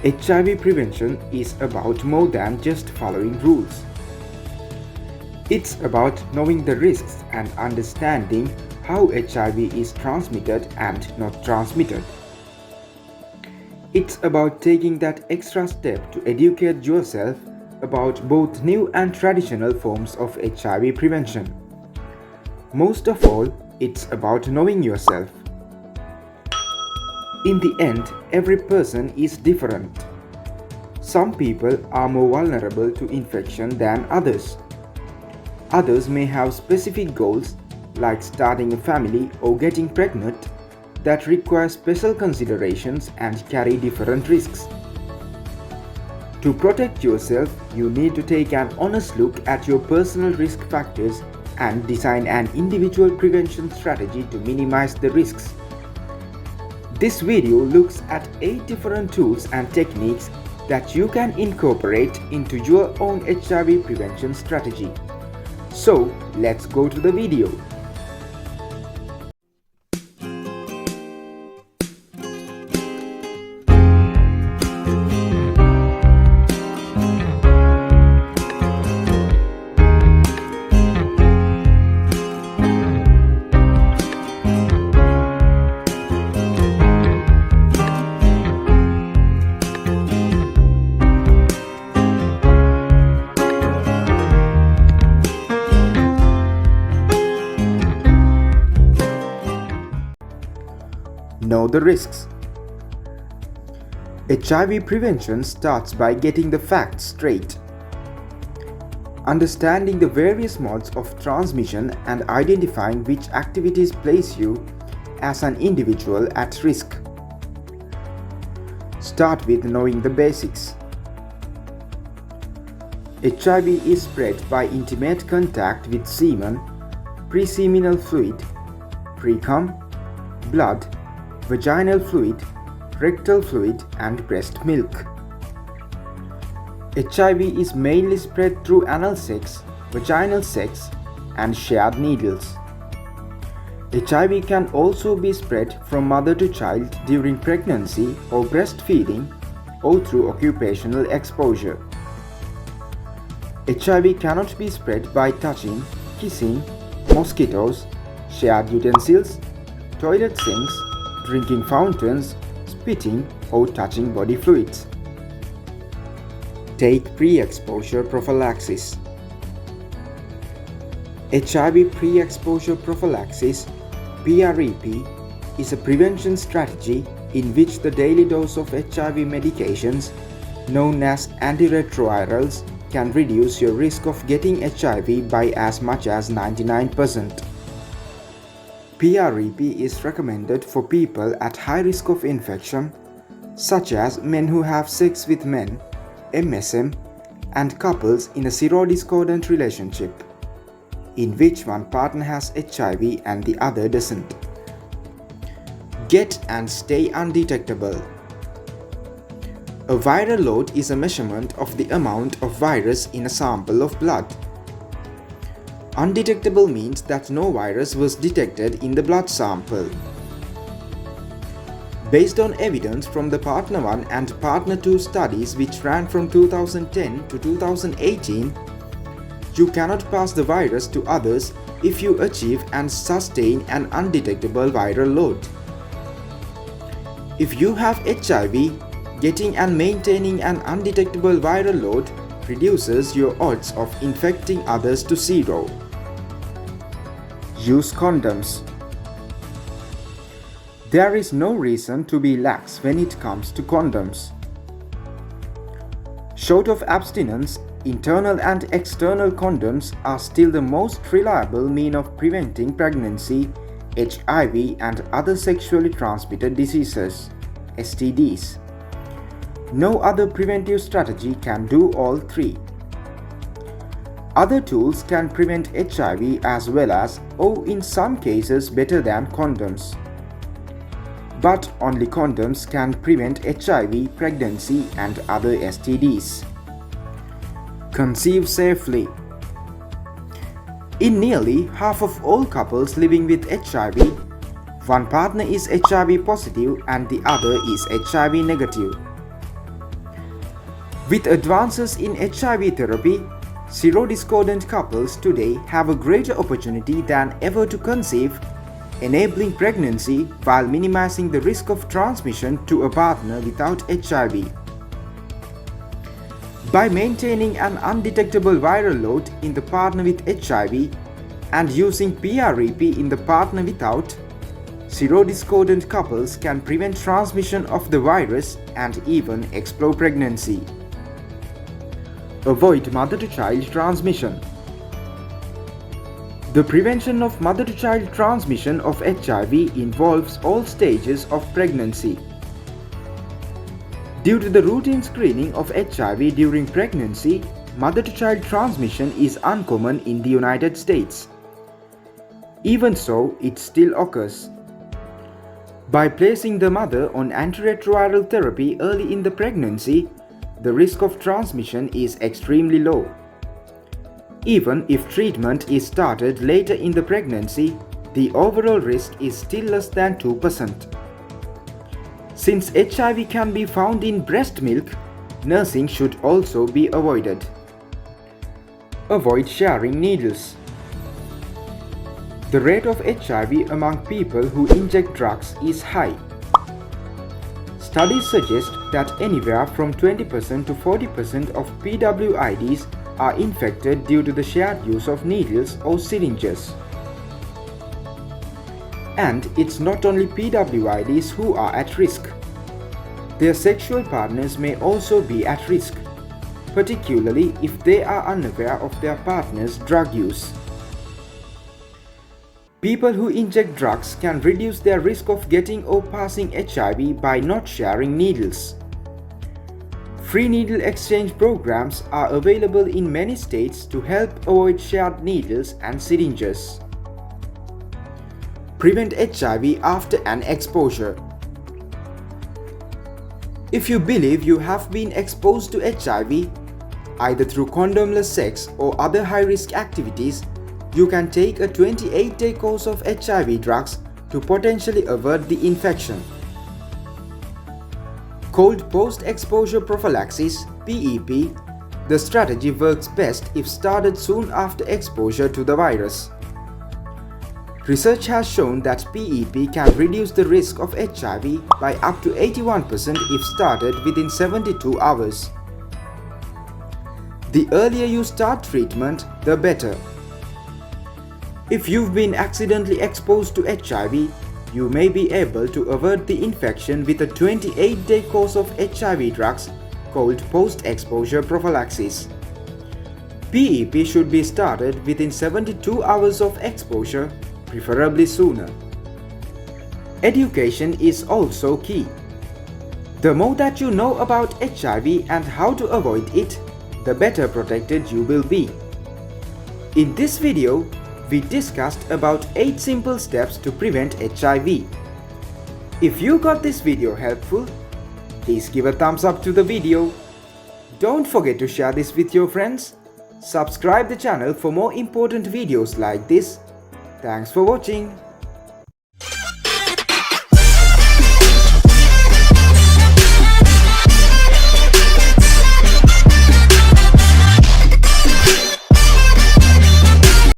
HIV prevention is about more than just following rules. It's about knowing the risks and understanding how HIV is transmitted and not transmitted. It's about taking that extra step to educate yourself about both new and traditional forms of HIV prevention. Most of all, it's about knowing yourself. In the end, every person is different. Some people are more vulnerable to infection than others. Others may have specific goals, like starting a family or getting pregnant, that require special considerations and carry different risks. To protect yourself, you need to take an honest look at your personal risk factors and design an individual prevention strategy to minimize the risks. This video looks at 8 different tools and techniques that you can incorporate into your own HIV prevention strategy. So, let's go to the video. Know the risks. HIV prevention starts by getting the facts straight. Understanding the various modes of transmission and identifying which activities place you as an individual at risk. Start with knowing the basics. HIV is spread by intimate contact with semen, preseminal fluid, precum, blood, vaginal fluid, rectal fluid, and breast milk. HIV is mainly spread through anal sex, vaginal sex, and shared needles. HIV can also be spread from mother to child during pregnancy or breastfeeding or through occupational exposure. HIV cannot be spread by touching, kissing, mosquitoes, shared utensils, toilet sinks, drinking fountains, spitting, or touching body fluids. Take pre-exposure prophylaxis. HIV pre-exposure prophylaxis (PrEP) is a prevention strategy in which the daily dose of HIV medications, known as antiretrovirals, can reduce your risk of getting HIV by as much as 99%. PrEP is recommended for people at high risk of infection, such as men who have sex with men, MSM, and couples in a serodiscordant relationship, in which one partner has HIV and the other doesn't. Get and stay undetectable. A viral load is a measurement of the amount of virus in a sample of blood. Undetectable means that no virus was detected in the blood sample. Based on evidence from the Partner 1 and Partner 2 studies, which ran from 2010 to 2018, you cannot pass the virus to others if you achieve and sustain an undetectable viral load. If you have HIV, getting and maintaining an undetectable viral load reduces your odds of infecting others to zero. Use condoms. There is no reason to be lax when it comes to condoms. Short of abstinence, internal and external condoms are still the most reliable means of preventing pregnancy, HIV, and other sexually transmitted diseases, STDs. No other preventive strategy can do all three. Other tools can prevent HIV as well as, or in some cases better than, condoms. But only condoms can prevent HIV, pregnancy, and other STDs. Conceive safely. In nearly half of all couples living with HIV, one partner is HIV positive and the other is HIV negative. With advances in HIV therapy, serodiscordant couples today have a greater opportunity than ever to conceive, enabling pregnancy while minimizing the risk of transmission to a partner without HIV. By maintaining an undetectable viral load in the partner with HIV and using PrEP in the partner without, serodiscordant couples can prevent transmission of the virus and even explore pregnancy. Avoid mother-to-child transmission. The prevention of mother-to-child transmission of HIV involves all stages of pregnancy. Due to the routine screening of HIV during pregnancy, mother-to-child transmission is uncommon in the United States. Even so, it still occurs. By placing the mother on antiretroviral therapy early in the pregnancy, the risk of transmission is extremely low. Even if treatment is started later in the pregnancy, the overall risk is still less than 2%. Since HIV can be found in breast milk, nursing should also be avoided. Avoid sharing needles. The rate of HIV among people who inject drugs is high. Studies suggest that anywhere from 20% to 40% of PWIDs are infected due to the shared use of needles or syringes. And it's not only PWIDs who are at risk. Their sexual partners may also be at risk, particularly if they are unaware of their partner's drug use. People who inject drugs can reduce their risk of getting or passing HIV by not sharing needles. Free needle exchange programs are available in many states to help avoid shared needles and syringes. Prevent HIV after an exposure. If you believe you have been exposed to HIV, either through condomless sex or other high-risk activities, you can take a 28-day course of HIV drugs to potentially avert the infection. Called post-exposure prophylaxis (PEP), the strategy works best if started soon after exposure to the virus. Research has shown that PEP can reduce the risk of HIV by up to 81% if started within 72 hours. The earlier you start treatment, the better. If you've been accidentally exposed to HIV, you may be able to avert the infection with a 28-day course of HIV drugs called post-exposure prophylaxis. PEP should be started within 72 hours of exposure, preferably sooner. Education is also key. The more that you know about HIV and how to avoid it, the better protected you will be. In this video, we discussed about 8 simple steps to prevent HIV. If you got this video helpful, please give a thumbs up to the video. Don't forget to share this with your friends. Subscribe the channel for more important videos like this. Thanks for watching.